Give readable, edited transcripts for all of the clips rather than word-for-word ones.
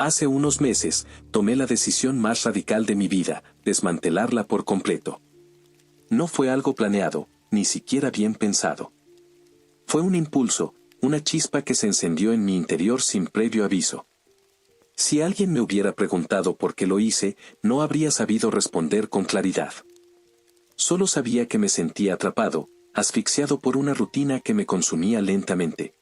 Hace unos meses, tomé la decisión más radical de mi vida, desmantelarla por completo. No fue algo planeado, ni siquiera bien pensado. Fue un impulso, una chispa que se encendió en mi interior sin previo aviso. Si alguien me hubiera preguntado por qué lo hice, no habría sabido responder con claridad. Solo sabía que me sentía atrapado, asfixiado por una rutina que me consumía lentamente.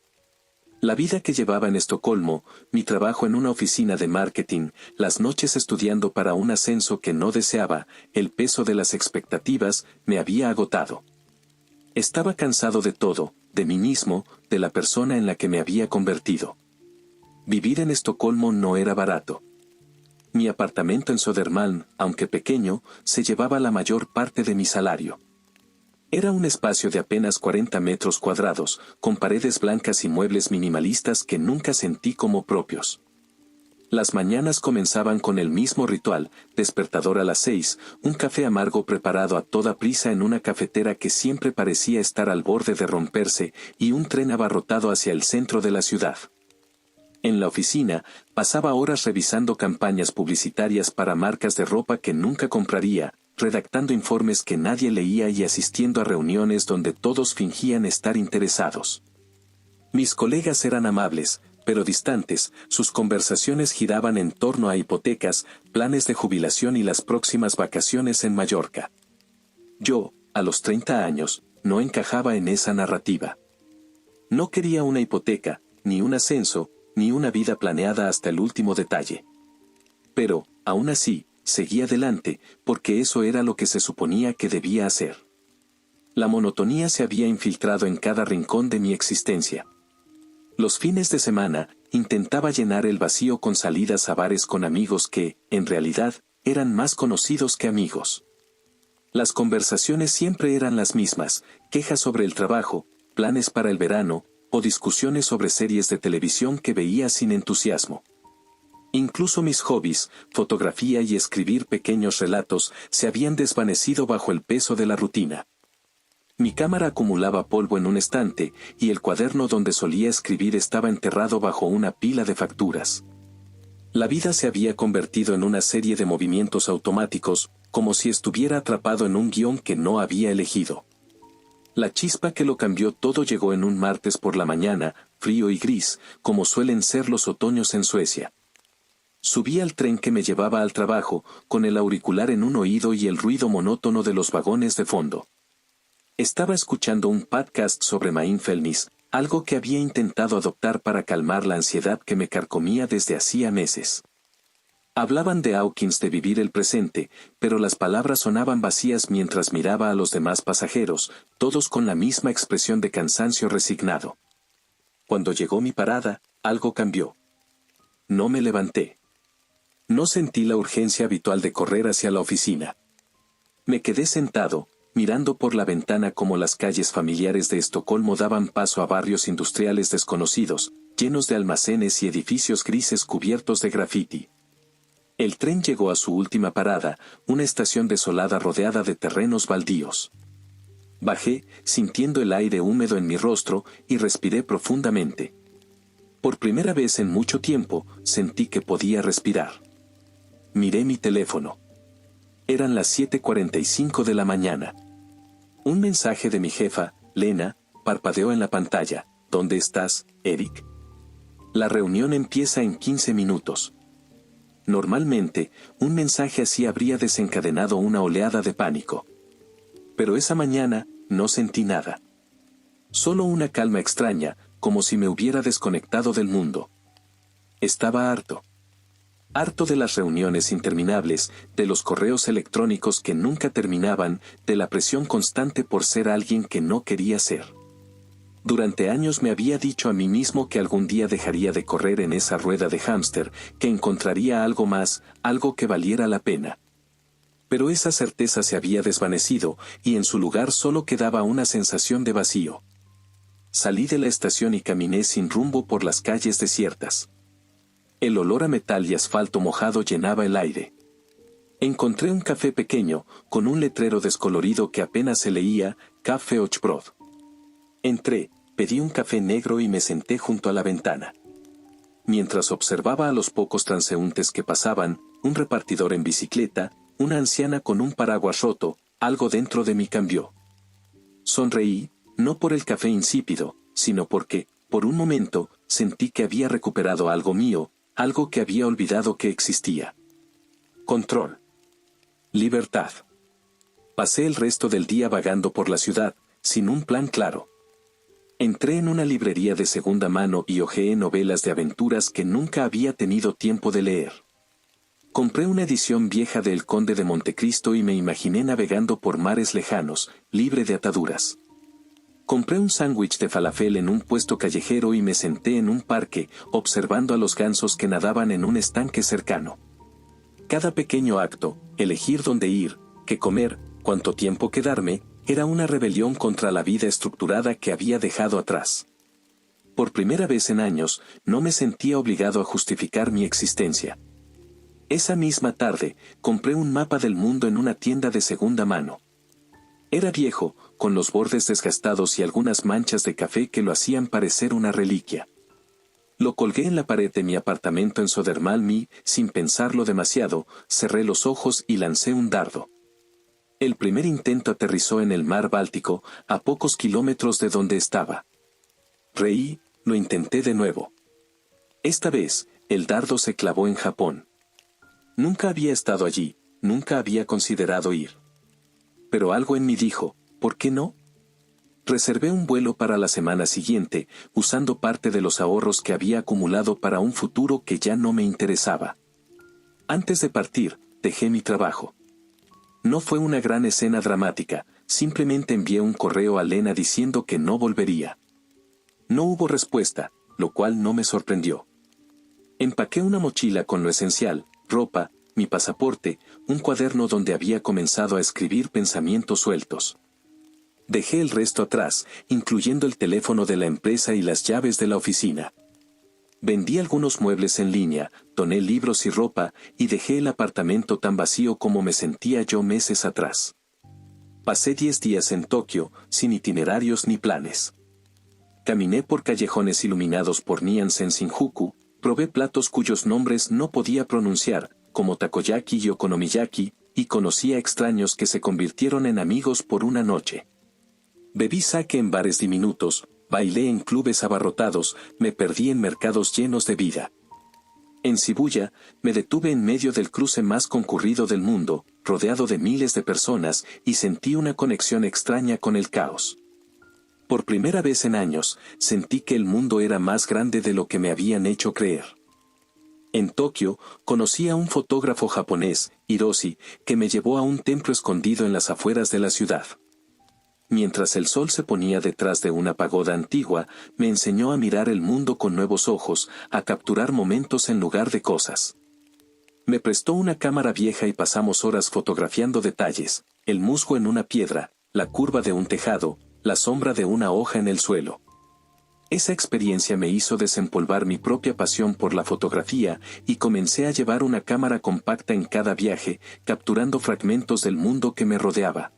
La vida que llevaba en Estocolmo, mi trabajo en una oficina de marketing, las noches estudiando para un ascenso que no deseaba, el peso de las expectativas, me había agotado. Estaba cansado de todo, de mí mismo, de la persona en la que me había convertido. Vivir en Estocolmo no era barato. Mi apartamento en Södermalm, aunque pequeño, se llevaba la mayor parte de mi salario. Era un espacio de apenas 40 metros cuadrados, con paredes blancas y muebles minimalistas que nunca sentí como propios. Las mañanas comenzaban con el mismo ritual, despertador a las 6, un café amargo preparado a toda prisa en una cafetera que siempre parecía estar al borde de romperse, y un tren abarrotado hacia el centro de la ciudad. En la oficina, pasaba horas revisando campañas publicitarias para marcas de ropa que nunca compraría, redactando informes que nadie leía y asistiendo a reuniones donde todos fingían estar interesados. Mis colegas eran amables, pero distantes, sus conversaciones giraban en torno a hipotecas, planes de jubilación y las próximas vacaciones en Mallorca. Yo, a los 30 años, no encajaba en esa narrativa. No quería una hipoteca, ni un ascenso, ni una vida planeada hasta el último detalle. Pero, aún así, seguí adelante, porque eso era lo que se suponía que debía hacer. La monotonía se había infiltrado en cada rincón de mi existencia. Los fines de semana, intentaba llenar el vacío con salidas a bares con amigos que, en realidad, eran más conocidos que amigos. Las conversaciones siempre eran las mismas, quejas sobre el trabajo, planes para el verano, o discusiones sobre series de televisión que veía sin entusiasmo. Incluso mis hobbies, fotografía y escribir pequeños relatos, se habían desvanecido bajo el peso de la rutina. Mi cámara acumulaba polvo en un estante, y el cuaderno donde solía escribir estaba enterrado bajo una pila de facturas. La vida se había convertido en una serie de movimientos automáticos, como si estuviera atrapado en un guión que no había elegido. La chispa que lo cambió todo llegó en un martes por la mañana, frío y gris, como suelen ser los otoños en Suecia. Subí al tren que me llevaba al trabajo, con el auricular en un oído y el ruido monótono de los vagones de fondo. Estaba escuchando un podcast sobre mindfulness, algo que había intentado adoptar para calmar la ansiedad que me carcomía desde hacía meses. Hablaban de Hawkins de vivir el presente, pero las palabras sonaban vacías mientras miraba a los demás pasajeros, todos con la misma expresión de cansancio resignado. Cuando llegó mi parada, algo cambió. No me levanté. No sentí la urgencia habitual de correr hacia la oficina. Me quedé sentado, mirando por la ventana cómo las calles familiares de Estocolmo daban paso a barrios industriales desconocidos, llenos de almacenes y edificios grises cubiertos de grafiti. El tren llegó a su última parada, una estación desolada rodeada de terrenos baldíos. Bajé, sintiendo el aire húmedo en mi rostro, y respiré profundamente. Por primera vez en mucho tiempo, sentí que podía respirar. Miré mi teléfono. Eran las 7:45 de la mañana. Un mensaje de mi jefa, Lena, parpadeó en la pantalla. ¿Dónde estás, Eric? La reunión empieza en 15 minutos. Normalmente, un mensaje así habría desencadenado una oleada de pánico. Pero esa mañana, no sentí nada. Solo una calma extraña, como si me hubiera desconectado del mundo. Estaba harto. Harto de las reuniones interminables, de los correos electrónicos que nunca terminaban, de la presión constante por ser alguien que no quería ser. Durante años me había dicho a mí mismo que algún día dejaría de correr en esa rueda de hámster, que encontraría algo más, algo que valiera la pena. Pero esa certeza se había desvanecido, y en su lugar solo quedaba una sensación de vacío. Salí de la estación y caminé sin rumbo por las calles desiertas. El olor a metal y asfalto mojado llenaba el aire. Encontré un café pequeño, con un letrero descolorido que apenas se leía, Café Ochbrod. Entré, pedí un café negro y me senté junto a la ventana. mientras observaba a los pocos transeúntes que pasaban, un repartidor en bicicleta, una anciana con un paraguas roto, algo dentro de mí cambió. Sonreí, no por el café insípido, sino porque, por un momento, sentí que había recuperado algo mío, algo que había olvidado que existía. Control. Libertad. Pasé el resto del día vagando por la ciudad, sin un plan claro. Entré en una librería de segunda mano y hojeé novelas de aventuras que nunca había tenido tiempo de leer. Compré una edición vieja de El Conde de Montecristo y me imaginé navegando por mares lejanos, libre de ataduras. Compré un sándwich de falafel en un puesto callejero y me senté en un parque, observando a los gansos que nadaban en un estanque cercano. Cada pequeño acto, elegir dónde ir, qué comer, cuánto tiempo quedarme, era una rebelión contra la vida estructurada que había dejado atrás. Por primera vez en años, no me sentía obligado a justificar mi existencia. Esa misma tarde, compré un mapa del mundo en una tienda de segunda mano. Era viejo, con los bordes desgastados y algunas manchas de café que lo hacían parecer una reliquia. Lo colgué en la pared de mi apartamento en Södermalm. Sin pensarlo demasiado, cerré los ojos y lancé un dardo. El primer intento aterrizó en el mar Báltico, a pocos kilómetros de donde estaba. Reí, lo intenté de nuevo. Esta vez, el dardo se clavó en Japón. Nunca había estado allí, nunca había considerado ir. Pero algo en mí dijo, ¿por qué no? Reservé un vuelo para la semana siguiente, usando parte de los ahorros que había acumulado para un futuro que ya no me interesaba. Antes de partir, dejé mi trabajo. No fue una gran escena dramática, simplemente envié un correo a Lena diciendo que no volvería. No hubo respuesta, lo cual no me sorprendió. Empaqué una mochila con lo esencial, ropa, mi pasaporte, un cuaderno donde había comenzado a escribir pensamientos sueltos. Dejé el resto atrás, incluyendo el teléfono de la empresa y las llaves de la oficina. Vendí algunos muebles en línea, doné libros y ropa, y dejé el apartamento tan vacío como me sentía yo meses atrás. Pasé 10 días en Tokio, sin itinerarios ni planes. Caminé por callejones iluminados por Nihonsen Shinjuku, probé platos cuyos nombres no podía pronunciar, como takoyaki y okonomiyaki, y conocí a extraños que se convirtieron en amigos por una noche. Bebí sake en bares diminutos, bailé en clubes abarrotados, me perdí en mercados llenos de vida. En Shibuya, me detuve en medio del cruce más concurrido del mundo, rodeado de miles de personas, y sentí una conexión extraña con el caos. Por primera vez en años, sentí que el mundo era más grande de lo que me habían hecho creer. En Tokio, conocí a un fotógrafo japonés, Hiroshi, que me llevó a un templo escondido en las afueras de la ciudad. Mientras el sol se ponía detrás de una pagoda antigua, me enseñó a mirar el mundo con nuevos ojos, a capturar momentos en lugar de cosas. Me prestó una cámara vieja y pasamos horas fotografiando detalles, el musgo en una piedra, la curva de un tejado, la sombra de una hoja en el suelo. Esa experiencia me hizo desempolvar mi propia pasión por la fotografía y comencé a llevar una cámara compacta en cada viaje, capturando fragmentos del mundo que me rodeaba.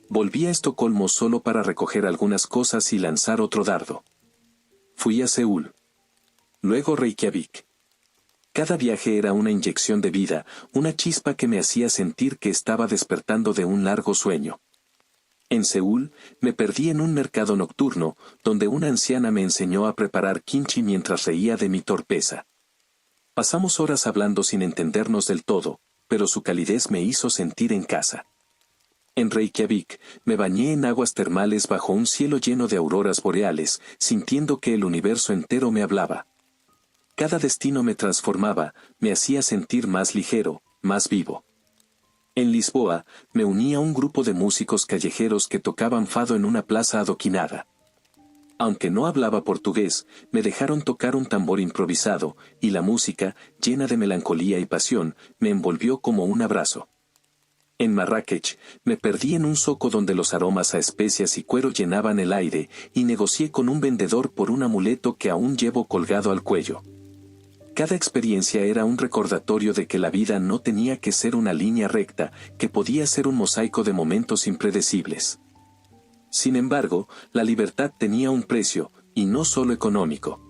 Volví a Estocolmo solo para recoger algunas cosas y lanzar otro dardo. Fui a Seúl. Luego Reykjavik. Cada viaje era una inyección de vida, una chispa que me hacía sentir que estaba despertando de un largo sueño. En Seúl, me perdí en un mercado nocturno, donde una anciana me enseñó a preparar kimchi mientras reía de mi torpeza. Pasamos horas hablando sin entendernos del todo, pero su calidez me hizo sentir en casa. En Reykjavik, me bañé en aguas termales bajo un cielo lleno de auroras boreales, sintiendo que el universo entero me hablaba. Cada destino me transformaba, me hacía sentir más ligero, más vivo. En Lisboa, me uní a un grupo de músicos callejeros que tocaban fado en una plaza adoquinada. Aunque no hablaba portugués, me dejaron tocar un tambor improvisado, y la música, llena de melancolía y pasión, me envolvió como un abrazo. En Marrakech, me perdí en un zoco donde los aromas a especias y cuero llenaban el aire, y negocié con un vendedor por un amuleto que aún llevo colgado al cuello. Cada experiencia era un recordatorio de que la vida no tenía que ser una línea recta, que podía ser un mosaico de momentos impredecibles. Sin embargo, la libertad tenía un precio, y no solo económico.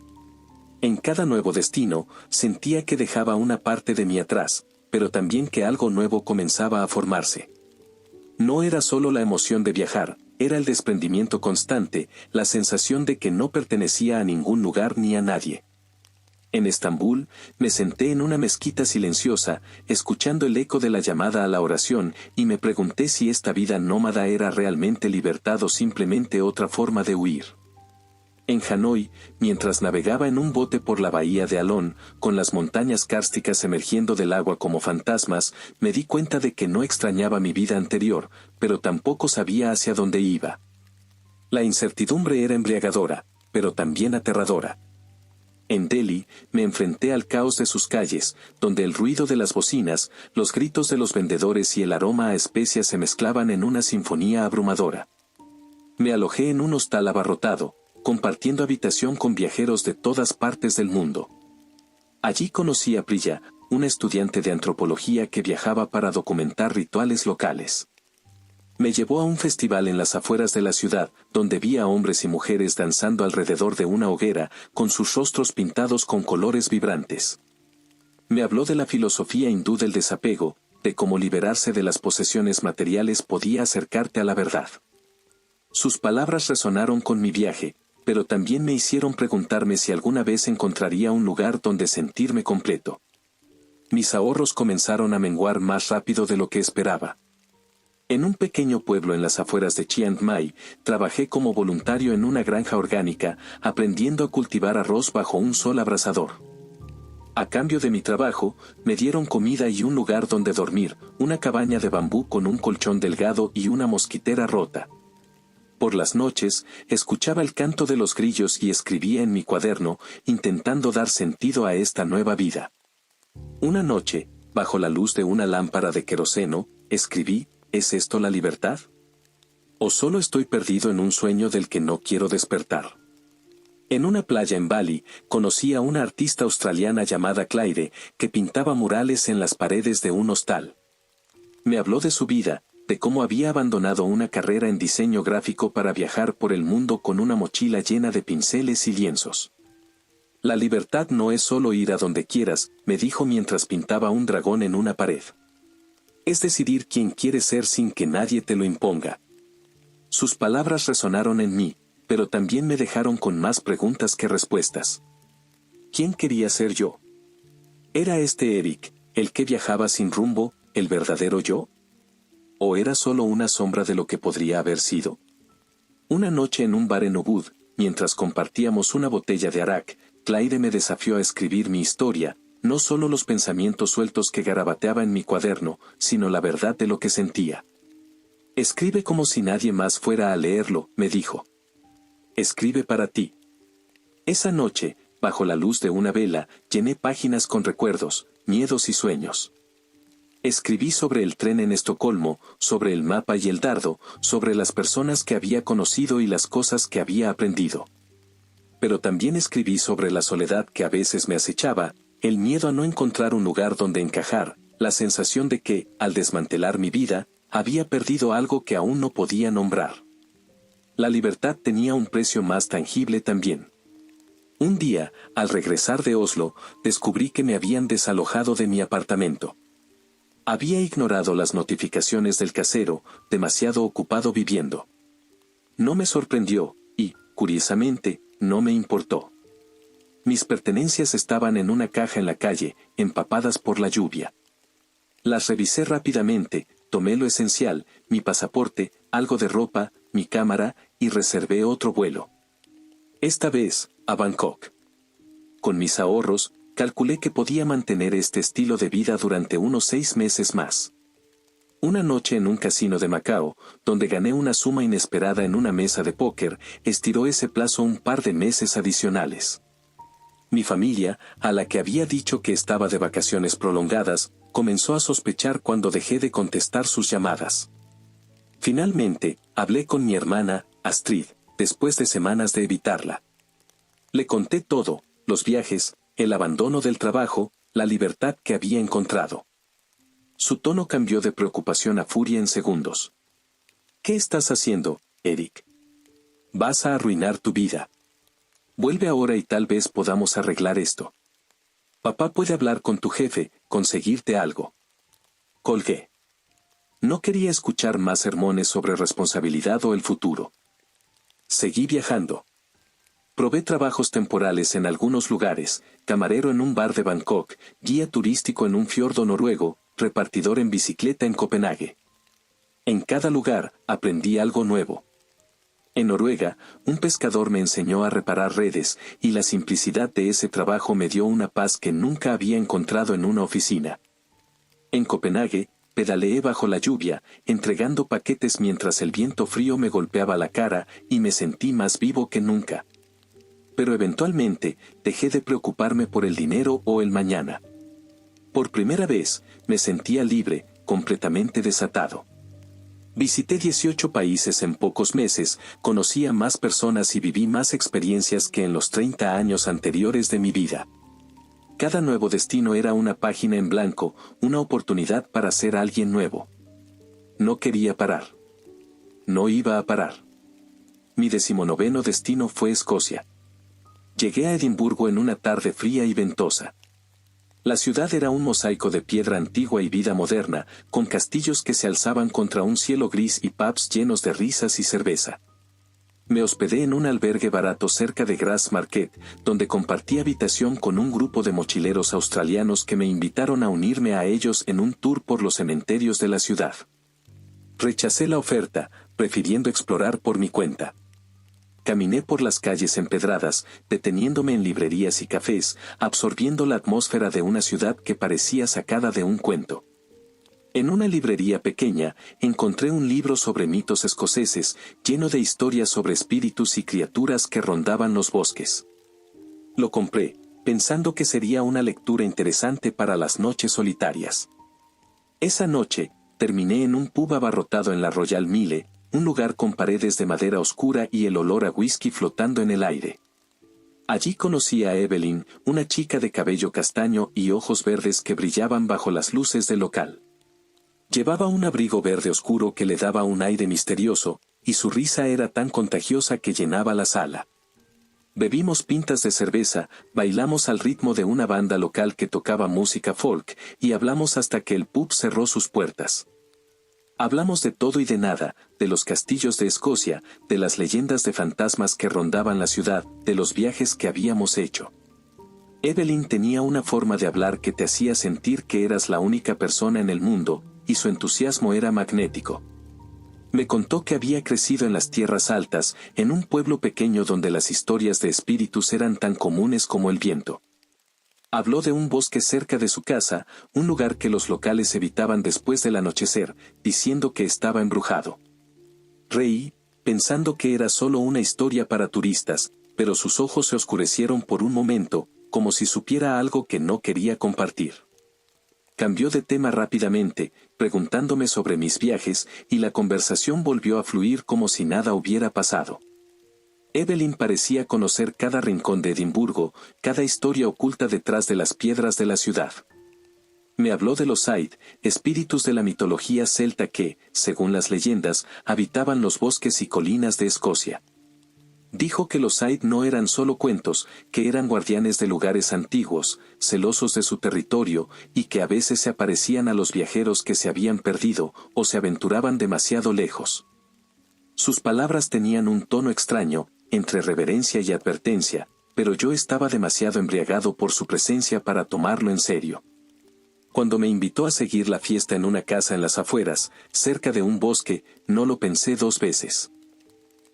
En cada nuevo destino, sentía que dejaba una parte de mí atrás, pero también que algo nuevo comenzaba a formarse. No era solo la emoción de viajar, era el desprendimiento constante, la sensación de que no pertenecía a ningún lugar ni a nadie. En Estambul, me senté en una mezquita silenciosa, escuchando el eco de la llamada a la oración, y me pregunté si esta vida nómada era realmente libertad o simplemente otra forma de huir. En Hanoi, mientras navegaba en un bote por la bahía de Alon, con las montañas kársticas emergiendo del agua como fantasmas, me di cuenta de que no extrañaba mi vida anterior, pero tampoco sabía hacia dónde iba. La incertidumbre era embriagadora, pero también aterradora. En Delhi, me enfrenté al caos de sus calles, donde el ruido de las bocinas, los gritos de los vendedores y el aroma a especias se mezclaban en una sinfonía abrumadora. Me alojé en un hostal abarrotado, compartiendo habitación con viajeros de todas partes del mundo. Allí conocí a Priya, una estudiante de antropología que viajaba para documentar rituales locales. Me llevó a un festival en las afueras de la ciudad, donde vi a hombres y mujeres danzando alrededor de una hoguera, con sus rostros pintados con colores vibrantes. Me habló de la filosofía hindú del desapego, de cómo liberarse de las posesiones materiales podía acercarte a la verdad. Sus palabras resonaron con mi viaje, pero también me hicieron preguntarme si alguna vez encontraría un lugar donde sentirme completo. Mis ahorros comenzaron a menguar más rápido de lo que esperaba. En un pequeño pueblo en las afueras de Chiang Mai, trabajé como voluntario en una granja orgánica, aprendiendo a cultivar arroz bajo un sol abrasador. A cambio de mi trabajo, me dieron comida y un lugar donde dormir, una cabaña de bambú con un colchón delgado y una mosquitera rota. Por las noches, escuchaba el canto de los grillos y escribía en mi cuaderno, intentando dar sentido a esta nueva vida. Una noche, bajo la luz de una lámpara de queroseno, escribí: ¿es esto la libertad? ¿O solo estoy perdido en un sueño del que no quiero despertar? En una playa en Bali, conocí a una artista australiana llamada Claire, que pintaba murales en las paredes de un hostal. Me habló de su vida, de cómo había abandonado una carrera en diseño gráfico para viajar por el mundo con una mochila llena de pinceles y lienzos. La libertad no es solo ir a donde quieras, me dijo mientras pintaba un dragón en una pared. Es decidir quién quieres ser sin que nadie te lo imponga. Sus palabras resonaron en mí, pero también me dejaron con más preguntas que respuestas. ¿Quién quería ser yo? ¿Era este Eric, el que viajaba sin rumbo, el verdadero yo? ¿O era solo una sombra de lo que podría haber sido? Una noche en un bar en Ubud, mientras compartíamos una botella de arak, Claire me desafió a escribir mi historia, no solo los pensamientos sueltos que garabateaba en mi cuaderno, sino la verdad de lo que sentía. Escribe como si nadie más fuera a leerlo, me dijo. Escribe para ti. Esa noche, bajo la luz de una vela, llené páginas con recuerdos, miedos y sueños. Escribí sobre el tren en Estocolmo, sobre el mapa y el dardo, sobre las personas que había conocido y las cosas que había aprendido. Pero también escribí sobre la soledad que a veces me acechaba, el miedo a no encontrar un lugar donde encajar, la sensación de que, al desmantelar mi vida, había perdido algo que aún no podía nombrar. La libertad tenía un precio más tangible también. Un día, al regresar de Oslo, descubrí que me habían desalojado de mi apartamento. Había ignorado las notificaciones del casero, demasiado ocupado viviendo. No me sorprendió, y, curiosamente, no me importó. Mis pertenencias estaban en una caja en la calle, empapadas por la lluvia. Las revisé rápidamente, tomé lo esencial, mi pasaporte, algo de ropa, mi cámara, y reservé otro vuelo. Esta vez, a Bangkok. Con mis ahorros, calculé que podía mantener este estilo de vida durante unos 6 meses más. Una noche en un casino de Macao, donde gané una suma inesperada en una mesa de póker, estiró ese plazo un par de meses adicionales. Mi familia, a la que había dicho que estaba de vacaciones prolongadas, comenzó a sospechar cuando dejé de contestar sus llamadas. Finalmente, hablé con mi hermana, Astrid, después de semanas de evitarla. Le conté todo, los viajes, el abandono del trabajo, la libertad que había encontrado. Su tono cambió de preocupación a furia en segundos. ¿Qué estás haciendo, Eric? Vas a arruinar tu vida. Vuelve ahora y tal vez podamos arreglar esto. Papá puede hablar con tu jefe, conseguirte algo. Colgué. No quería escuchar más sermones sobre responsabilidad o el futuro. Seguí viajando. Probé trabajos temporales en algunos lugares, camarero en un bar de Bangkok, guía turístico en un fiordo noruego, repartidor en bicicleta en Copenhague. En cada lugar, aprendí algo nuevo. En Noruega, un pescador me enseñó a reparar redes, y la simplicidad de ese trabajo me dio una paz que nunca había encontrado en una oficina. En Copenhague, pedaleé bajo la lluvia, entregando paquetes mientras el viento frío me golpeaba la cara, y me sentí más vivo que nunca. Pero eventualmente, dejé de preocuparme por el dinero o el mañana. Por primera vez, me sentía libre, completamente desatado. Visité 18 países en pocos meses, conocí a más personas y viví más experiencias que en los 30 años anteriores de mi vida. Cada nuevo destino era una página en blanco, una oportunidad para ser alguien nuevo. No quería parar. No iba a parar. Mi 19º destino fue Escocia. Llegué a Edimburgo en una tarde fría y ventosa. La ciudad era un mosaico de piedra antigua y vida moderna, con castillos que se alzaban contra un cielo gris y pubs llenos de risas y cerveza. Me hospedé en un albergue barato cerca de Grassmarket, donde compartí habitación con un grupo de mochileros australianos que me invitaron a unirme a ellos en un tour por los cementerios de la ciudad. Rechacé la oferta, prefiriendo explorar por mi cuenta. Caminé por las calles empedradas, deteniéndome en librerías y cafés, absorbiendo la atmósfera de una ciudad que parecía sacada de un cuento. En una librería pequeña, encontré un libro sobre mitos escoceses, lleno de historias sobre espíritus y criaturas que rondaban los bosques. Lo compré, pensando que sería una lectura interesante para las noches solitarias. Esa noche, terminé en un pub abarrotado en la Royal Mile, un lugar con paredes de madera oscura y el olor a whisky flotando en el aire. Allí conocí a Evelyn, una chica de cabello castaño y ojos verdes que brillaban bajo las luces del local. Llevaba un abrigo verde oscuro que le daba un aire misterioso, y su risa era tan contagiosa que llenaba la sala. Bebimos pintas de cerveza, bailamos al ritmo de una banda local que tocaba música folk, y hablamos hasta que el pub cerró sus puertas. Hablamos de todo y de nada, de los castillos de Escocia, de las leyendas de fantasmas que rondaban la ciudad, de los viajes que habíamos hecho. Evelyn tenía una forma de hablar que te hacía sentir que eras la única persona en el mundo, y su entusiasmo era magnético. Me contó que había crecido en las tierras altas, en un pueblo pequeño donde las historias de espíritus eran tan comunes como el viento. Habló de un bosque cerca de su casa, un lugar que los locales evitaban después del anochecer, diciendo que estaba embrujado. Reí, pensando que era solo una historia para turistas, pero sus ojos se oscurecieron por un momento, como si supiera algo que no quería compartir. Cambió de tema rápidamente, preguntándome sobre mis viajes, y la conversación volvió a fluir como si nada hubiera pasado. Evelyn parecía conocer cada rincón de Edimburgo, cada historia oculta detrás de las piedras de la ciudad. Me habló de los Aed, espíritus de la mitología celta que, según las leyendas, habitaban los bosques y colinas de Escocia. Dijo que los Aed no eran solo cuentos, que eran guardianes de lugares antiguos, celosos de su territorio, y que a veces se aparecían a los viajeros que se habían perdido, o se aventuraban demasiado lejos. Sus palabras tenían un tono extraño, entre reverencia y advertencia, pero yo estaba demasiado embriagado por su presencia para tomarlo en serio. Cuando me invitó a seguir la fiesta en una casa en las afueras, cerca de un bosque, no lo pensé dos veces.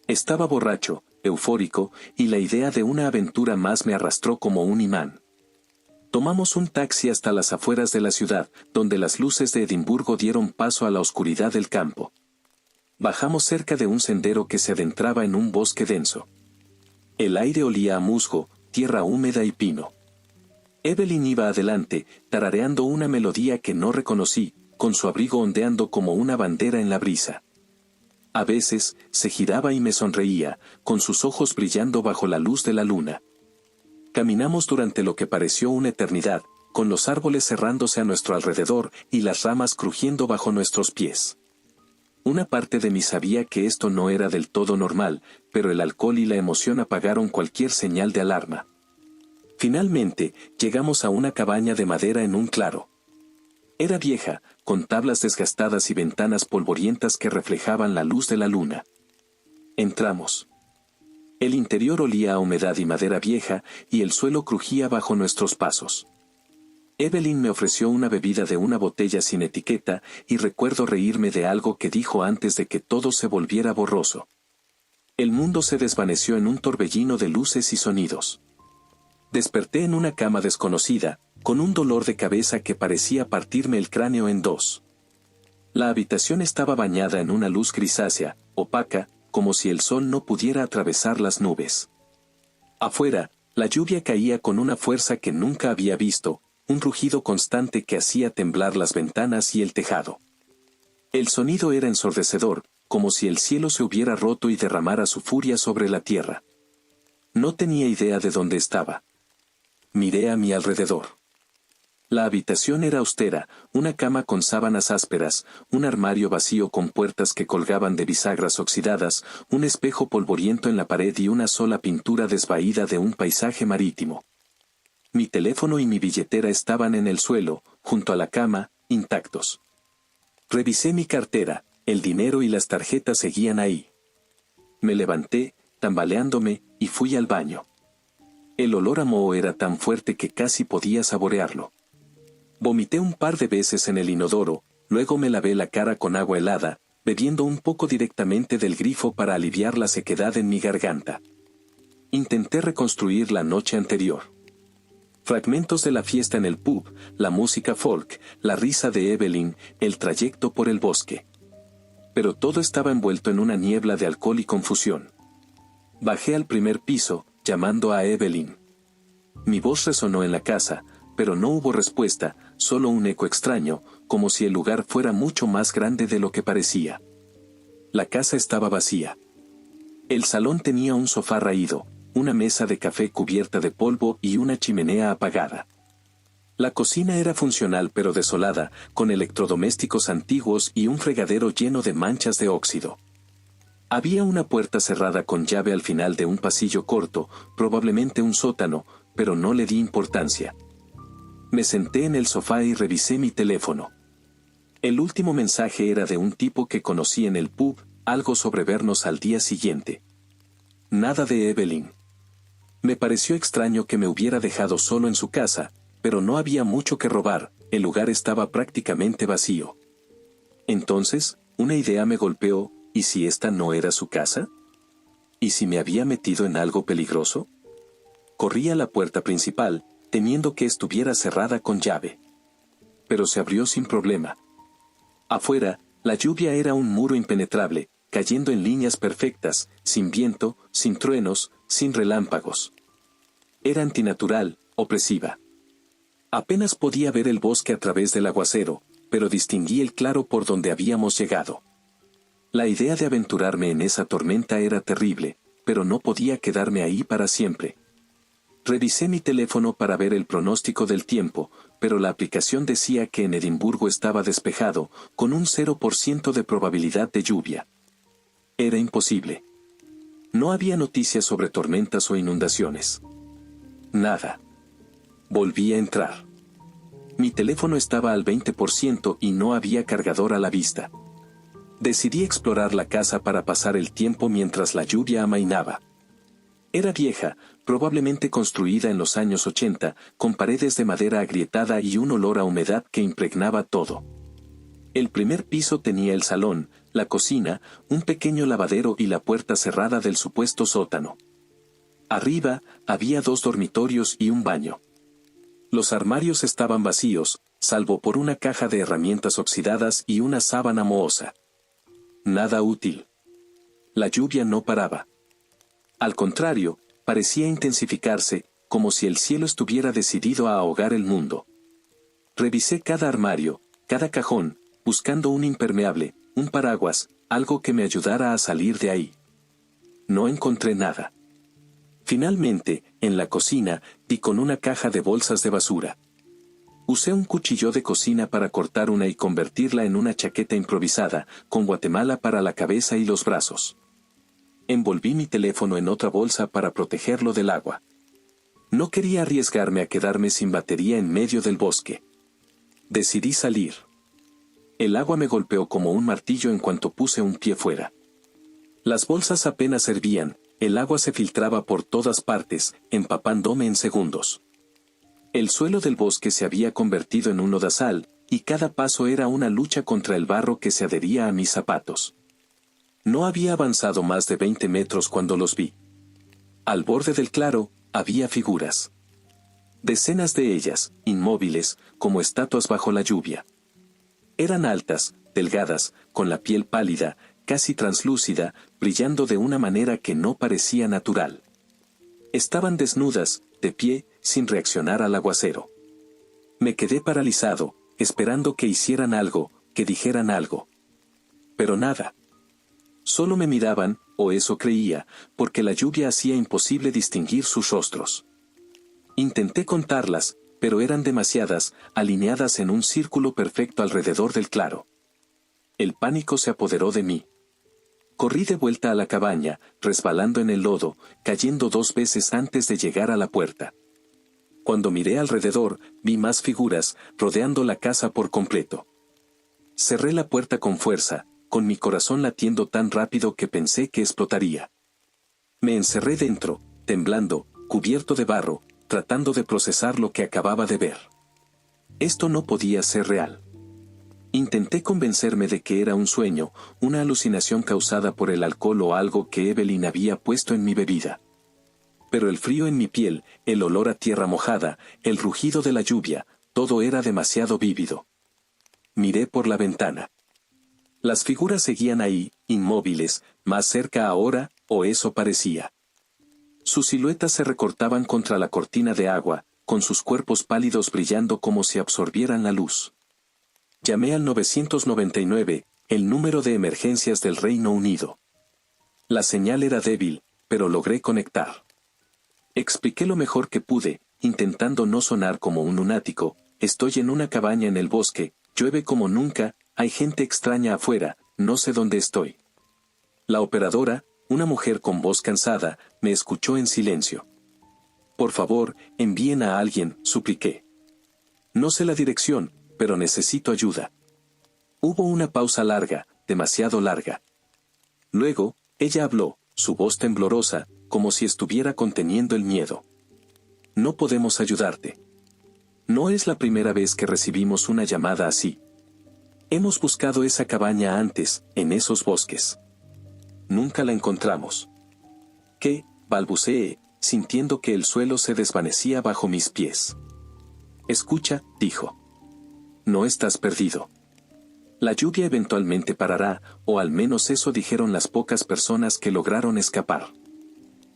Estaba borracho, eufórico, y la idea de una aventura más me arrastró como un imán. Tomamos un taxi hasta las afueras de la ciudad, donde las luces de Edimburgo dieron paso a la oscuridad del campo. Bajamos cerca de un sendero que se adentraba en un bosque denso. El aire olía a musgo, tierra húmeda y pino. Evelyn iba adelante, tarareando una melodía que no reconocí, con su abrigo ondeando como una bandera en la brisa. A veces, se giraba y me sonreía, con sus ojos brillando bajo la luz de la luna. Caminamos durante lo que pareció una eternidad, con los árboles cerrándose a nuestro alrededor y las ramas crujiendo bajo nuestros pies. Una parte de mí sabía que esto no era del todo normal, pero el alcohol y la emoción apagaron cualquier señal de alarma. Finalmente, llegamos a una cabaña de madera en un claro. Era vieja, con tablas desgastadas y ventanas polvorientas que reflejaban la luz de la luna. Entramos. El interior olía a humedad y madera vieja, y el suelo crujía bajo nuestros pasos. Evelyn me ofreció una bebida de una botella sin etiqueta, y recuerdo reírme de algo que dijo antes de que todo se volviera borroso. El mundo se desvaneció en un torbellino de luces y sonidos. Desperté en una cama desconocida, con un dolor de cabeza que parecía partirme el cráneo en dos. La habitación estaba bañada en una luz grisácea, opaca, como si el sol no pudiera atravesar las nubes. Afuera, la lluvia caía con una fuerza que nunca había visto, un rugido constante que hacía temblar las ventanas y el tejado. El sonido era ensordecedor, como si el cielo se hubiera roto y derramara su furia sobre la tierra. No tenía idea de dónde estaba. Miré a mi alrededor. La habitación era austera, una cama con sábanas ásperas, un armario vacío con puertas que colgaban de bisagras oxidadas, un espejo polvoriento en la pared y una sola pintura desvaída de un paisaje marítimo. Mi teléfono y mi billetera estaban en el suelo, junto a la cama, intactos. Revisé mi cartera, el dinero y las tarjetas seguían ahí. Me levanté, tambaleándome, y fui al baño. El olor a moho era tan fuerte que casi podía saborearlo. Vomité un par de veces en el inodoro, luego me lavé la cara con agua helada, bebiendo un poco directamente del grifo para aliviar la sequedad en mi garganta. Intenté reconstruir la noche anterior. Fragmentos de la fiesta en el pub, la música folk, la risa de Evelyn, el trayecto por el bosque. Pero todo estaba envuelto en una niebla de alcohol y confusión. Bajé al primer piso, llamando a Evelyn. Mi voz resonó en la casa, pero no hubo respuesta, solo un eco extraño, como si el lugar fuera mucho más grande de lo que parecía. La casa estaba vacía. El salón tenía un sofá raído, una mesa de café cubierta de polvo y una chimenea apagada. La cocina era funcional pero desolada, con electrodomésticos antiguos y un fregadero lleno de manchas de óxido. Había una puerta cerrada con llave al final de un pasillo corto, probablemente un sótano, pero no le di importancia. Me senté en el sofá y revisé mi teléfono. El último mensaje era de un tipo que conocí en el pub, algo sobre vernos al día siguiente. Nada de Evelyn. Me pareció extraño que me hubiera dejado solo en su casa, pero no había mucho que robar, el lugar estaba prácticamente vacío. Entonces, una idea me golpeó, ¿y si esta no era su casa? ¿Y si me había metido en algo peligroso? Corrí a la puerta principal, temiendo que estuviera cerrada con llave. Pero se abrió sin problema. Afuera, la lluvia era un muro impenetrable, cayendo en líneas perfectas, sin viento, sin truenos, sin relámpagos. Era antinatural, opresiva. Apenas podía ver el bosque a través del aguacero, pero distinguí el claro por donde habíamos llegado. La idea de aventurarme en esa tormenta era terrible, pero no podía quedarme ahí para siempre. Revisé mi teléfono para ver el pronóstico del tiempo, pero la aplicación decía que en Edimburgo estaba despejado, con un 0% de probabilidad de lluvia. Era imposible. No había noticias sobre tormentas o inundaciones. Nada. Volví a entrar. Mi teléfono estaba al 20% y no había cargador a la vista. Decidí explorar la casa para pasar el tiempo mientras la lluvia amainaba. Era vieja, probablemente construida en los años 80, con paredes de madera agrietada y un olor a humedad que impregnaba todo. El primer piso tenía el salón, la cocina, un pequeño lavadero y la puerta cerrada del supuesto sótano. Arriba, había 2 dormitorios y un baño. Los armarios estaban vacíos, salvo por una caja de herramientas oxidadas y una sábana mohosa. Nada útil. La lluvia no paraba. Al contrario, parecía intensificarse, como si el cielo estuviera decidido a ahogar el mundo. Revisé cada armario, cada cajón, buscando un impermeable, un paraguas, algo que me ayudara a salir de ahí. No encontré nada. Finalmente, en la cocina, di con una caja de bolsas de basura. Usé un cuchillo de cocina para cortar una y convertirla en una chaqueta improvisada, con Guatemala para la cabeza y los brazos. Envolví mi teléfono en otra bolsa para protegerlo del agua. No quería arriesgarme a quedarme sin batería en medio del bosque. Decidí salir. El agua me golpeó como un martillo en cuanto puse un pie fuera. Las bolsas apenas servían, el agua se filtraba por todas partes, empapándome en segundos. El suelo del bosque se había convertido en un lodazal, y cada paso era una lucha contra el barro que se adhería a mis zapatos. No había avanzado más de 20 metros cuando los vi. Al borde del claro, había figuras. Decenas de ellas, inmóviles, como estatuas bajo la lluvia. Eran altas, delgadas, con la piel pálida, casi translúcida, brillando de una manera que no parecía natural. Estaban desnudas, de pie, sin reaccionar al aguacero. Me quedé paralizado, esperando que hicieran algo, que dijeran algo. Pero nada. Solo me miraban, o eso creía, porque la lluvia hacía imposible distinguir sus rostros. Intenté contarlas, pero eran demasiadas, alineadas en un círculo perfecto alrededor del claro. El pánico se apoderó de mí. Corrí de vuelta a la cabaña, resbalando en el lodo, cayendo 2 veces antes de llegar a la puerta. Cuando miré alrededor, vi más figuras, rodeando la casa por completo. Cerré la puerta con fuerza, con mi corazón latiendo tan rápido que pensé que explotaría. Me encerré dentro, temblando, cubierto de barro, tratando de procesar lo que acababa de ver. Esto no podía ser real. Intenté convencerme de que era un sueño, una alucinación causada por el alcohol o algo que Evelyn había puesto en mi bebida. Pero el frío en mi piel, el olor a tierra mojada, el rugido de la lluvia, todo era demasiado vívido. Miré por la ventana. Las figuras seguían ahí, inmóviles, más cerca ahora, o eso parecía. Sus siluetas se recortaban contra la cortina de agua, con sus cuerpos pálidos brillando como si absorbieran la luz. Llamé al 999, el número de emergencias del Reino Unido. La señal era débil, pero logré conectar. Expliqué lo mejor que pude, intentando no sonar como un lunático. Estoy en una cabaña en el bosque, llueve como nunca, hay gente extraña afuera, no sé dónde estoy. La operadora, una mujer con voz cansada, me escuchó en silencio. Por favor, envíen a alguien, supliqué. No sé la dirección, pero necesito ayuda. Hubo una pausa larga, demasiado larga. Luego, ella habló, su voz temblorosa, como si estuviera conteniendo el miedo. No podemos ayudarte. No es la primera vez que recibimos una llamada así. Hemos buscado esa cabaña antes, en esos bosques. Nunca la encontramos. ¿Qué? Balbuceé, sintiendo que el suelo se desvanecía bajo mis pies. Escucha, dijo. No estás perdido. La lluvia eventualmente parará, o al menos eso dijeron las pocas personas que lograron escapar.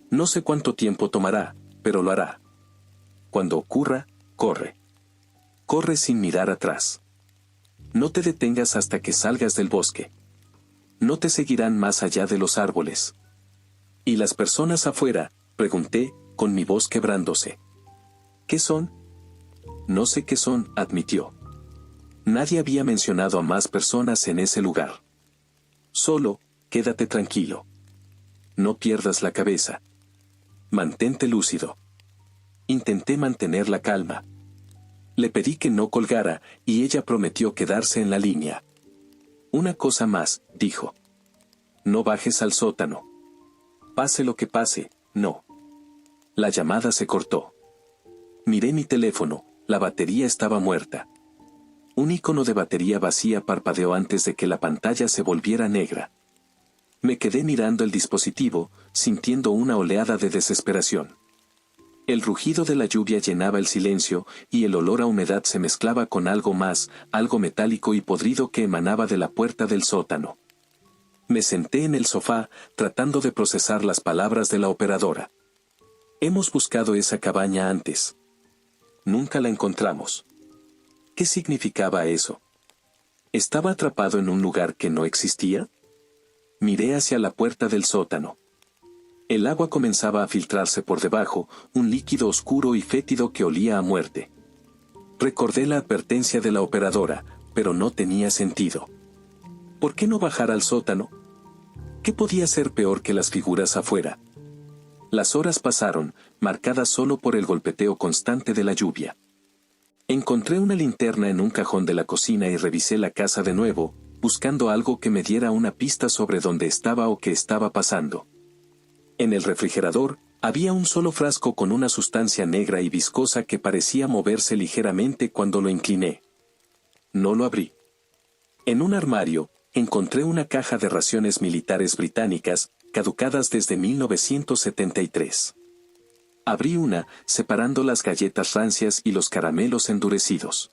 No sé cuánto tiempo tomará, pero lo hará. Cuando ocurra, corre. Corre sin mirar atrás. No te detengas hasta que salgas del bosque. No te seguirán más allá de los árboles. ¿Y las personas afuera? Pregunté, con mi voz quebrándose. ¿Qué son? No sé qué son, admitió. Nadie había mencionado a más personas en ese lugar. Solo, quédate tranquilo. No pierdas la cabeza. Mantente lúcido. Intenté mantener la calma. Le pedí que no colgara, y ella prometió quedarse en la línea. Una cosa más, dijo. No bajes al sótano. Pase lo que pase, no. La llamada se cortó. Miré mi teléfono, la batería estaba muerta. Un icono de batería vacía parpadeó antes de que la pantalla se volviera negra. Me quedé mirando el dispositivo, sintiendo una oleada de desesperación. El rugido de la lluvia llenaba el silencio, y el olor a humedad se mezclaba con algo más, algo metálico y podrido que emanaba de la puerta del sótano. Me senté en el sofá, tratando de procesar las palabras de la operadora. Hemos buscado esa cabaña antes. Nunca la encontramos. ¿Qué significaba eso? ¿Estaba atrapado en un lugar que no existía? Miré hacia la puerta del sótano. El agua comenzaba a filtrarse por debajo, un líquido oscuro y fétido que olía a muerte. Recordé la advertencia de la operadora, pero no tenía sentido. ¿Por qué no bajar al sótano? ¿Qué podía ser peor que las figuras afuera? Las horas pasaron, marcadas solo por el golpeteo constante de la lluvia. Encontré una linterna en un cajón de la cocina y revisé la casa de nuevo, buscando algo que me diera una pista sobre dónde estaba o qué estaba pasando. En el refrigerador, había un solo frasco con una sustancia negra y viscosa que parecía moverse ligeramente cuando lo incliné. No lo abrí. En un armario, encontré una caja de raciones militares británicas, caducadas desde 1973. Abrí una, separando las galletas rancias y los caramelos endurecidos.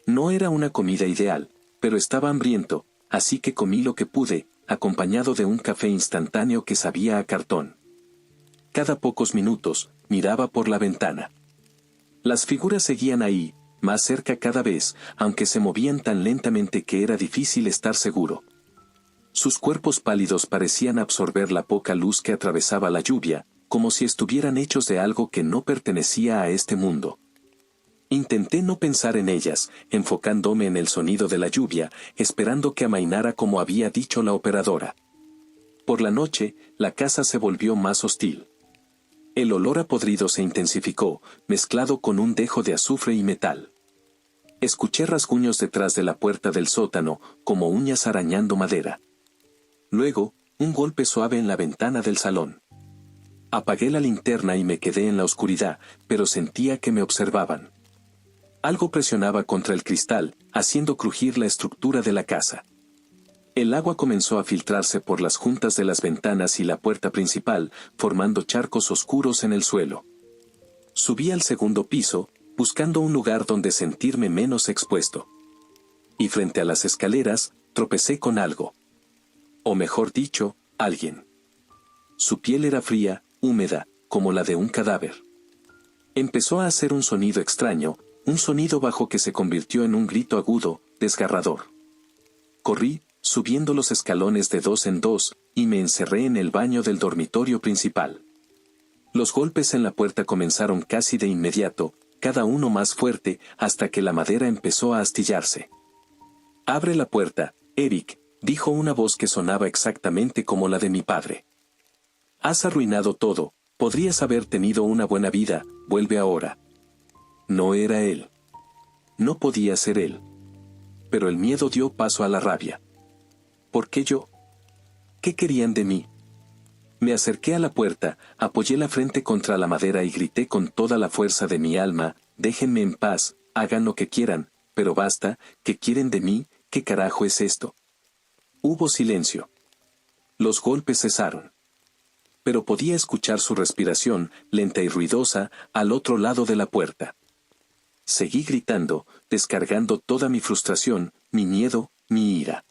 No era una comida ideal, pero estaba hambriento, así que comí lo que pude, acompañado de un café instantáneo que sabía a cartón. Cada pocos minutos, miraba por la ventana. Las figuras seguían ahí, más cerca cada vez, aunque se movían tan lentamente que era difícil estar seguro. Sus cuerpos pálidos parecían absorber la poca luz que atravesaba la lluvia, como si estuvieran hechos de algo que no pertenecía a este mundo. Intenté no pensar en ellas, enfocándome en el sonido de la lluvia, esperando que amainara como había dicho la operadora. Por la noche, la casa se volvió más hostil. El olor a podrido se intensificó, mezclado con un dejo de azufre y metal. Escuché rasguños detrás de la puerta del sótano, como uñas arañando madera. Luego, un golpe suave en la ventana del salón. Apagué la linterna y me quedé en la oscuridad, pero sentía que me observaban. Algo presionaba contra el cristal, haciendo crujir la estructura de la casa. El agua comenzó a filtrarse por las juntas de las ventanas y la puerta principal, formando charcos oscuros en el suelo. Subí al segundo piso, buscando un lugar donde sentirme menos expuesto. Y frente a las escaleras, tropecé con algo. O mejor dicho, alguien. Su piel era fría, húmeda, como la de un cadáver. Empezó a hacer un sonido extraño, un sonido bajo que se convirtió en un grito agudo, desgarrador. Corrí, subiendo los escalones de 2 en 2, y me encerré en el baño del dormitorio principal. Los golpes en la puerta comenzaron casi de inmediato, cada uno más fuerte, hasta que la madera empezó a astillarse. «Abre la puerta, Eric», dijo una voz que sonaba exactamente como la de mi padre. «Has arruinado todo, podrías haber tenido una buena vida, vuelve ahora». No era él. No podía ser él. Pero el miedo dio paso a la rabia. ¿Por qué yo? ¿Qué querían de mí? Me acerqué a la puerta, apoyé la frente contra la madera y grité con toda la fuerza de mi alma: «Déjenme en paz, hagan lo que quieran, pero basta, ¿qué quieren de mí? ¿Qué carajo es esto?». Hubo silencio. Los golpes cesaron. Pero podía escuchar su respiración, lenta y ruidosa, al otro lado de la puerta. Seguí gritando, descargando toda mi frustración, mi miedo, mi ira.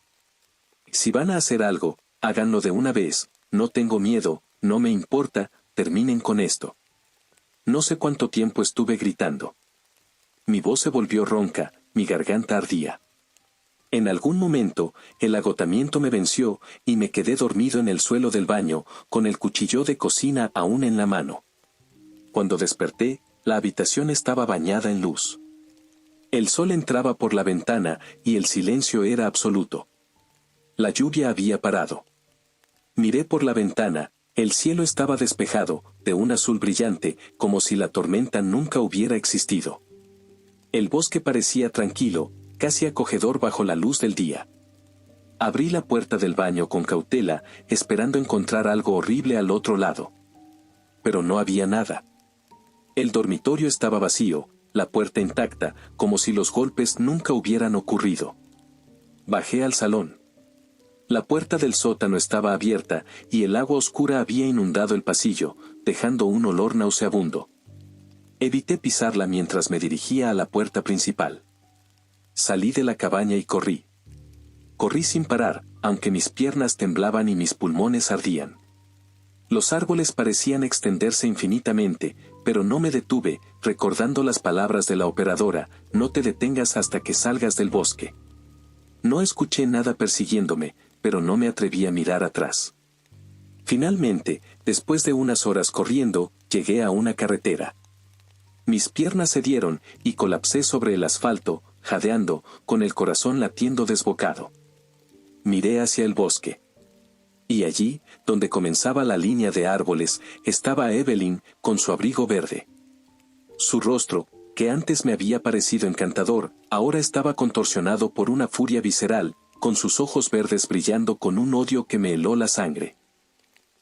«Si van a hacer algo, háganlo de una vez, no tengo miedo, no me importa, terminen con esto». No sé cuánto tiempo estuve gritando. Mi voz se volvió ronca, mi garganta ardía. En algún momento, el agotamiento me venció, y me quedé dormido en el suelo del baño, con el cuchillo de cocina aún en la mano. Cuando desperté, la habitación estaba bañada en luz. El sol entraba por la ventana, y el silencio era absoluto. La lluvia había parado. Miré por la ventana, el cielo estaba despejado, de un azul brillante, como si la tormenta nunca hubiera existido. El bosque parecía tranquilo, casi acogedor bajo la luz del día. Abrí la puerta del baño con cautela, esperando encontrar algo horrible al otro lado. Pero no había nada. El dormitorio estaba vacío, la puerta intacta, como si los golpes nunca hubieran ocurrido. Bajé al salón. La puerta del sótano estaba abierta, y el agua oscura había inundado el pasillo, dejando un olor nauseabundo. Evité pisarla mientras me dirigía a la puerta principal. Salí de la cabaña y corrí. Corrí sin parar, aunque mis piernas temblaban y mis pulmones ardían. Los árboles parecían extenderse infinitamente, pero no me detuve, recordando las palabras de la operadora: «No te detengas hasta que salgas del bosque». No escuché nada persiguiéndome, pero no me atreví a mirar atrás. Finalmente, después de unas horas corriendo, llegué a una carretera. Mis piernas cedieron y colapsé sobre el asfalto, jadeando, con el corazón latiendo desbocado. Miré hacia el bosque. Y allí, donde comenzaba la línea de árboles, estaba Evelyn, con su abrigo verde. Su rostro, que antes me había parecido encantador, ahora estaba contorsionado por una furia visceral, con sus ojos verdes brillando con un odio que me heló la sangre.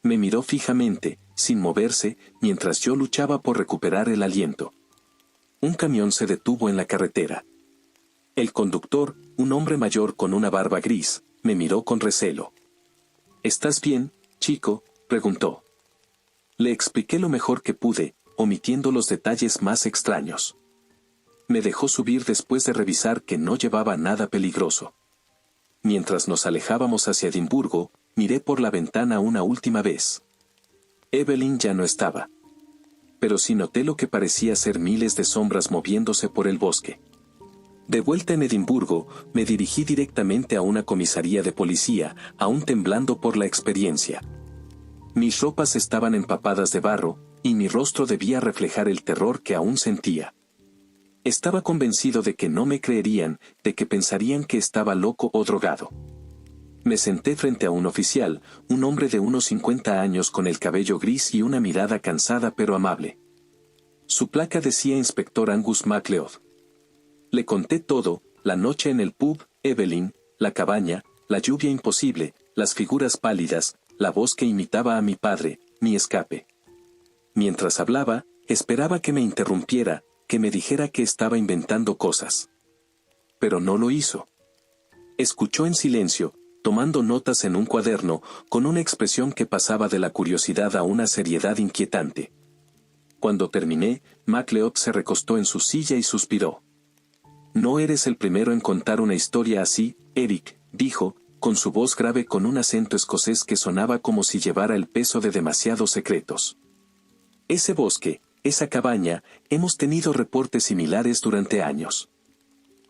Me miró fijamente, sin moverse, mientras yo luchaba por recuperar el aliento. Un camión se detuvo en la carretera. El conductor, un hombre mayor con una barba gris, me miró con recelo. ¿Estás bien, chico?, preguntó. Le expliqué lo mejor que pude, omitiendo los detalles más extraños. Me dejó subir después de revisar que no llevaba nada peligroso. Mientras nos alejábamos hacia Edimburgo, miré por la ventana una última vez. Evelyn ya no estaba. Pero sí noté lo que parecía ser miles de sombras moviéndose por el bosque. De vuelta en Edimburgo, me dirigí directamente a una comisaría de policía, aún temblando por la experiencia. Mis ropas estaban empapadas de barro, y mi rostro debía reflejar el terror que aún sentía. Estaba convencido de que no me creerían, de que pensarían que estaba loco o drogado. Me senté frente a un oficial, un hombre de unos 50 años con el cabello gris y una mirada cansada pero amable. Su placa decía Inspector Angus MacLeod. Le conté todo, la noche en el pub, Evelyn, la cabaña, la lluvia imposible, las figuras pálidas, la voz que imitaba a mi padre, mi escape. Mientras hablaba, esperaba que me interrumpiera, que me dijera que estaba inventando cosas. Pero no lo hizo. Escuchó en silencio, tomando notas en un cuaderno, con una expresión que pasaba de la curiosidad a una seriedad inquietante. Cuando terminé, MacLeod se recostó en su silla y suspiró. «No eres el primero en contar una historia así, Eric», dijo, con su voz grave con un acento escocés que sonaba como si llevara el peso de demasiados secretos. Ese bosque, esa cabaña, hemos tenido reportes similares durante años.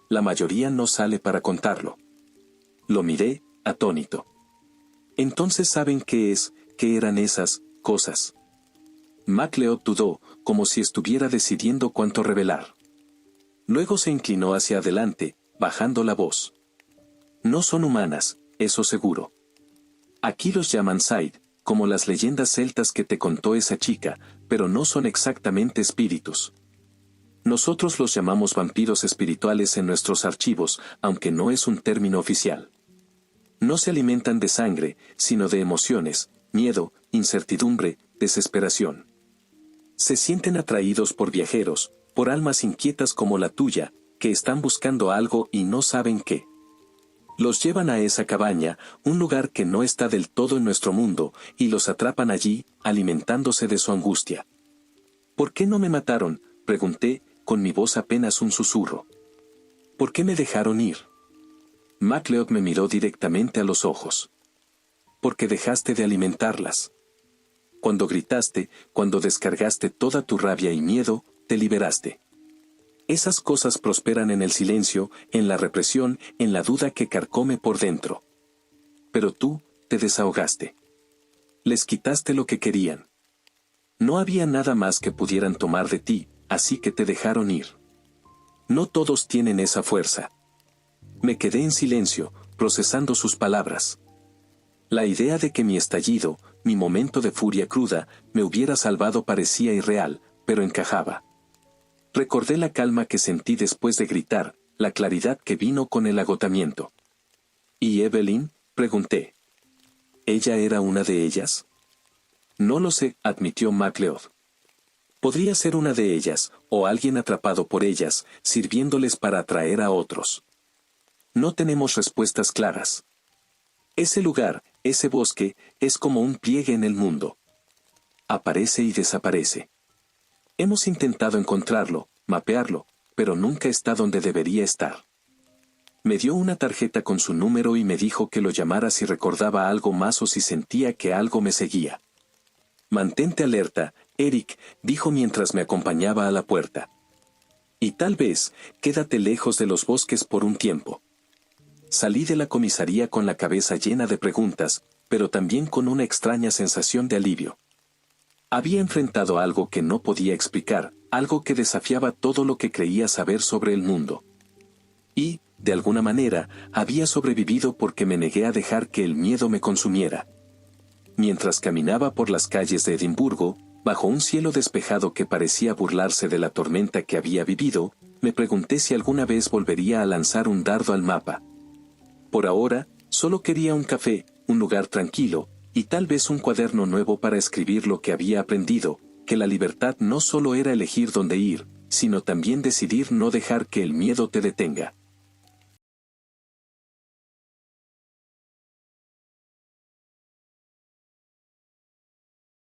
La mayoría no sale para contarlo. Lo miré, atónito. Entonces ¿saben qué eran esas cosas? MacLeod dudó, como si estuviera decidiendo cuánto revelar. Luego se inclinó hacia adelante, bajando la voz. No son humanas, eso seguro. Aquí los llaman Side, como las leyendas celtas que te contó esa chica, pero no son exactamente espíritus. Nosotros los llamamos vampiros espirituales en nuestros archivos, aunque no es un término oficial. No se alimentan de sangre, sino de emociones, miedo, incertidumbre, desesperación. Se sienten atraídos por viajeros, por almas inquietas como la tuya, que están buscando algo y no saben qué. Los llevan a esa cabaña, un lugar que no está del todo en nuestro mundo, y los atrapan allí, alimentándose de su angustia. ¿Por qué no me mataron?, pregunté, con mi voz apenas un susurro. ¿Por qué me dejaron ir? MacLeod me miró directamente a los ojos. Porque dejaste de alimentarlas. Cuando gritaste, cuando descargaste toda tu rabia y miedo, te liberaste. Esas cosas prosperan en el silencio, en la represión, en la duda que carcome por dentro. Pero tú, te desahogaste. Les quitaste lo que querían. No había nada más que pudieran tomar de ti, así que te dejaron ir. No todos tienen esa fuerza. Me quedé en silencio, procesando sus palabras. La idea de que mi estallido, mi momento de furia cruda, me hubiera salvado parecía irreal, pero encajaba. Recordé la calma que sentí después de gritar, la claridad que vino con el agotamiento. ¿Y Evelyn?, pregunté. ¿Ella era una de ellas? No lo sé, admitió MacLeod. Podría ser una de ellas, o alguien atrapado por ellas, sirviéndoles para atraer a otros. No tenemos respuestas claras. Ese lugar, ese bosque, es como un pliegue en el mundo. Aparece y desaparece. Hemos intentado encontrarlo, mapearlo, pero nunca está donde debería estar. Me dio una tarjeta con su número y me dijo que lo llamara si recordaba algo más o si sentía que algo me seguía. Mantente alerta, Eric, dijo mientras me acompañaba a la puerta. Y tal vez, quédate lejos de los bosques por un tiempo. Salí de la comisaría con la cabeza llena de preguntas, pero también con una extraña sensación de alivio. Había enfrentado algo que no podía explicar, algo que desafiaba todo lo que creía saber sobre el mundo. Y, de alguna manera, había sobrevivido porque me negué a dejar que el miedo me consumiera. Mientras caminaba por las calles de Edimburgo, bajo un cielo despejado que parecía burlarse de la tormenta que había vivido, me pregunté si alguna vez volvería a lanzar un dardo al mapa. Por ahora, solo quería un café, un lugar tranquilo, y tal vez un cuaderno nuevo para escribir lo que había aprendido, que la libertad no solo era elegir dónde ir, sino también decidir no dejar que el miedo te detenga.